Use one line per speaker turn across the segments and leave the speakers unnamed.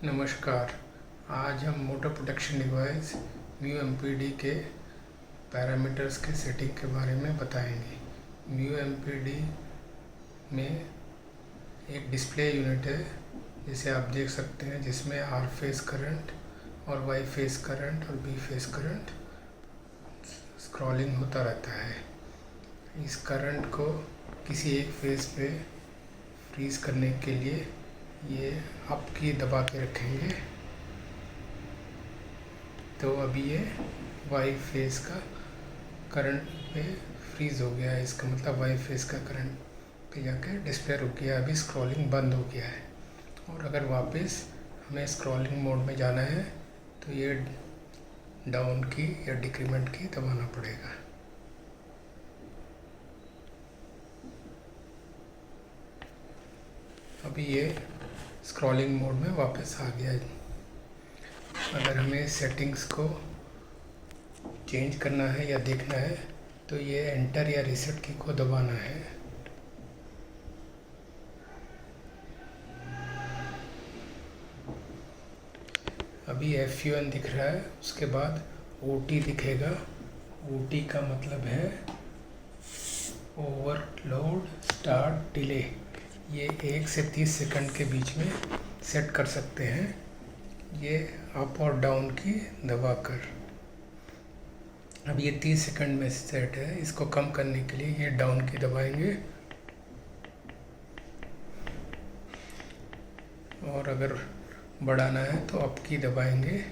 नमस्कार। आज हम मोटर प्रोटेक्शन डिवाइस MuMPD के पैरामीटर्स के सेटिंग के बारे में बताएंगे। MuMPD में एक डिस्प्ले यूनिट है जिसे आप देख सकते हैं, जिसमें R फेस करंट और Y फेस करंट और B फेस करंट स्क्रॉलिंग होता रहता है। इस करंट को किसी एक फेस पे फ्रीज करने के लिए ये अप की दबा के रखेंगे, तो अभी ये वाई फेस का करंट पे फ्रीज हो गया है। इसका मतलब वाई फेस का करंट पे जाके डिस्प्ले रुक गया, अभी स्क्रॉलिंग बंद हो गया है। और अगर वापस हमें स्क्रॉलिंग मोड में जाना है तो ये डाउन की या डिक्रीमेंट की दबाना पड़ेगा। अभी ये स्क्रॉलिंग मोड में वापस आ गया है। अगर हमें सेटिंग्स को चेंज करना है या देखना है तो ये एंटर या रीसेट की को दबाना है। अभी FUN दिख रहा है, उसके बाद OT दिखेगा। OT का मतलब है ओवरलोड स्टार्ट डिले। ये 1 से 30 सेकंड के बीच में सेट कर सकते हैं, ये अप और डाउन की दबाकर। अब ये 30 सेकंड में सेट है, इसको कम करने के लिए ये डाउन की दबाएंगे। और अगर बढ़ाना है तो अप की दबाएंगे।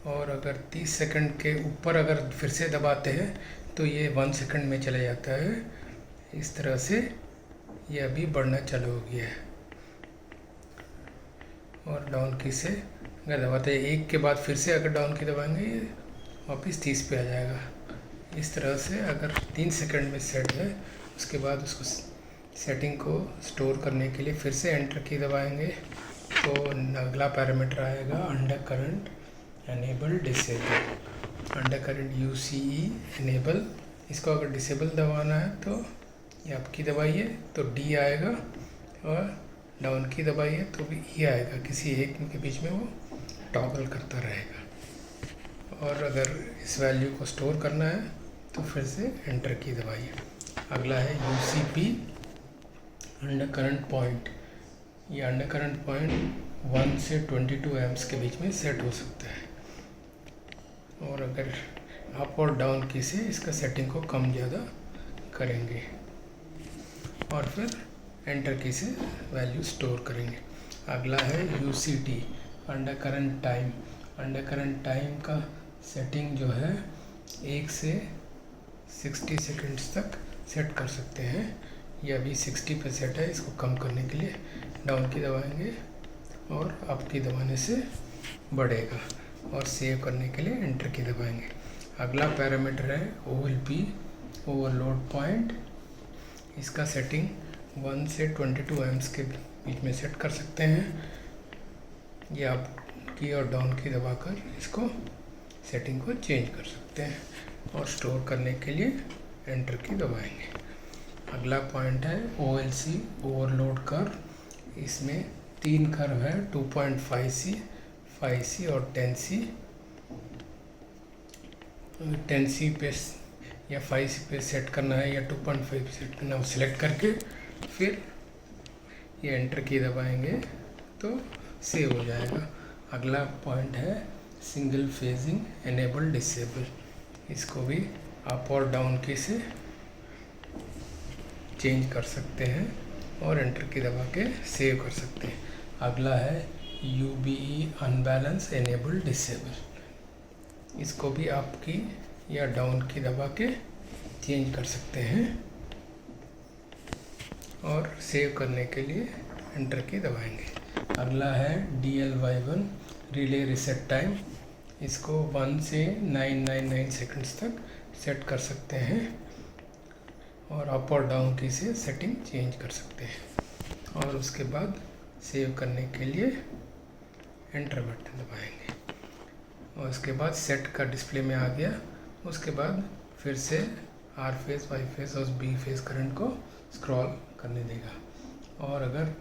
और अगर 30 सेकंड के ऊपर अगर फिर से दबाते हैं तो ये 1 सेकंड में चला जाता है। इस तरह से ये अभी बढ़ना चालू हो गया है। और डाउन की से अगर दबाते हैं, एक के बाद फिर से अगर डाउन की दबाएंगे ये वापस 30 पे आ जाएगा। इस तरह से अगर 3 सेकंड में सेट है, उसके बाद उसको सेटिंग को स्टोर करने के लिए फिर से एंटर की दबाएंगे तो अगला पैरामीटर आएगा under current enable disable. Under current UCE enable, इसको अगर डिसेबल दबाना है तो ये अप की दबाइए तो D आएगा, और डाउन की दबाइए तो भी E आएगा। किसी एक के बीच में वो टॉगल करता रहेगा। और अगर इस वैल्यू को स्टोर करना है तो फिर से एंटर की दबाइए। अगला है UCP अंडर करंट पॉइंट। ये अंडर करंट पॉइंट 1 से 22 एम्प्स के बीच में सेट हो सकता है। और अगर अप और डाउन की से इसका सेटिंग को कम ज़्यादा करेंगे और फिर एंटर की से वैल्यू स्टोर करेंगे। अगला है UCT under current time. Under current time का सेटिंग जो है 1 से 60 सेकंड्स तक सेट कर सकते हैं। ये अभी 60 पे सेट है, इसको कम करने के लिए डाउन की दबाएंगे और अप की दबाने से बढ़ेगा। और सेव करने के लिए एंटर की दबाएंगे। अगला पैरामीटर है OLP ओवरलोड पॉइंट। इसका सेटिंग 1 से 22 एम्प्स के बीच में सेट कर सकते हैं। ये अप की और डाउन की दबाकर इसको सेटिंग को चेंज कर सकते हैं। और स्टोर करने के लिए एंटर की दबाएंगे। अगला पॉइंट है OLC ओवरलोड कर्व। इसमें 3 कर्व है, 2.5C, 5C और 10C। 10C पे या 5C पे सेट करना है या 2.5 पे सेट करना है, वो सिलेक्ट करके फिर ये एंटर की दबाएंगे तो सेव हो जाएगा। अगला पॉइंट है सिंगल फेजिंग एनेबल डिसेबल। इसको भी अप और डाउन की से चेंज कर सकते हैं और एंटर की दबा के सेव कर सकते हैं। अगला है UBE अनबैलेंस एनेबल डिसेबल। इसको भी अप की या डाउन की दबा के चेंज कर सकते हैं और सेव करने के लिए एंटर की दबाएंगे। अगला है DLY1 रिले रीसेट टाइम। इसको 1 से 999 सेकंड्स तक सेट कर सकते हैं और अप और डाउन की से सेटिंग चेंज कर सकते हैं। और उसके बाद सेव करने के लिए एंटर बटन दबाएंगे। और उसके बाद सेट का डिस्प्ले में आ गया। उसके बाद फिर से R फेस, Y फेस और B फेस करंट को स्क्रॉल करने देगा। और अगर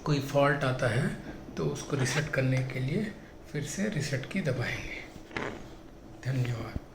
कोई फॉल्ट आता है तो उसको रीसेट करने के लिए फिर से रीसेट की दबाएंगे। धन्यवाद।